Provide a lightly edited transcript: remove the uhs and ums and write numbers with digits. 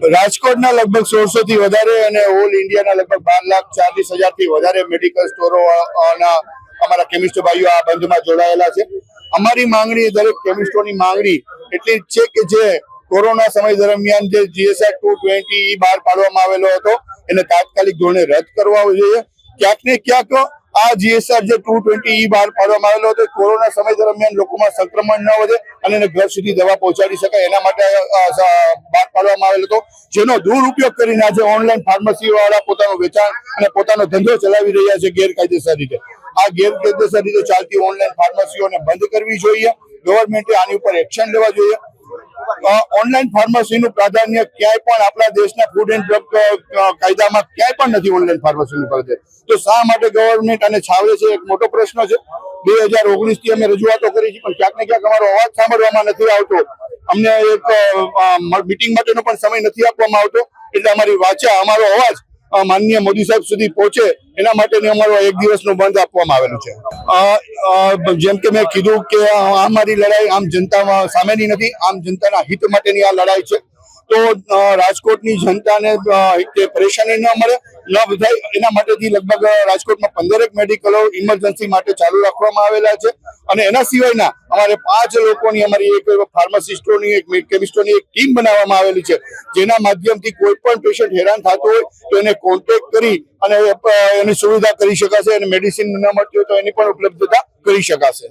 રાજકોટના લગભગ 1600 થી વધારે અને ઓલ ઇન્ડિયાના લગભગ 12,40,000 થી વધારે મેડિકલ સ્ટોરો અમારા કેમિસ્ટ ભાઈઓ આ બંધમાં જોડાયેલા છે. અમારી માંગણી, દરેક કેમિસ્ટોની માંગણી એટલી જ છે કે જે કોરોના સમય દરમિયાન જે GSR 220 બહાર પાડવામાં આવેલો હતો એને તાત્કાલિક ધોરણે રદ કરવા જોઈએ. ક્યાંક ને ક્યાંક આ GSR જે 220 બહાર પાડવામાં આવેલો હતો કોરોના સમય દરમિયાન લોકોમાં સંક્રમણ ન વધે અને એને ઘર સુધી દવા પહોંચાડી શકાય એના માટે બહાર પાડવામાં આવેલો હતો, જેનો દુરુપયોગ કરીને આજે ઓનલાઈન ફાર્મસી વાળા પોતાનું વેચાણ અને પોતાનો ધંધો ચલાવી રહ્યા છે ગેરકાયદેસર રીતે. આ ગેરકાયદેસર રીતે ચાલતી ઓનલાઈન ફાર્મસીઓને બંધ કરવી જોઈએ. ગવર્મેન્ટે આની ઉપર એક્શન લેવા જોઈએ. ઓનલાઈન ફાર્મસીનું પ્રાધાન્ય ક્યાંય પણ આપણા દેશના ફૂડ એન્ડ ડ્રગ કાયદામાં ક્યાંય પણ નથી ઓનલાઈન ફાર્મસીનું પ્રાધાન્ય. તો શા માટે ગવર્મેન્ટ આને છાવરે છે? એક મોટો પ્રશ્ન છે. 2019 થી અમે રજૂઆતો કરી છે પણ ક્યાંક ને ક્યાંક અમારો અવાજ સાંભળવામાં નથી આવતો. અમને એક મીટિંગ માટેનો પણ સમય નથી આપવામાં આવતો. એટલે અમારી વાચા, અમારો અવાજ માનનીય મોદી સાહેબ સુધી પહોંચે એના માટેની અમારો એક દિવસનું બંધ આપવામાં આવેલું છે. જેમ કે મેં કીધું કે અમારી લડાઈ આમ જનતા સામેની નથી, આમ જનતાના હિત માટેની આ લડાઈ છે. તો રાજકોટની જનતાને પરેશાની ન મળે, ન થાય એના માટેથી લગભગ રાજકોટમાં 15 મેડિકલો ઇમરજન્સી માટે ચાલુ રાખવામાં આવેલા છે. અને એના સિવાયના અમારે 5 લોકોની અમારી એક ફાર્માસિસ્ટોની, એક કેમિસ્ટોની એક ટીમ બનાવવામાં આવેલી છે, જેના માધ્યમથી કોઈ પણ પેશન્ટ હેરાન થતો હોય તો એને કોન્ટેક્ટ કરી અને એની સુવિધા કરી શકાશે અને મેડિસિન ન મળતી હોય તો એની પણ ઉપલબ્ધતા કરી શકાશે.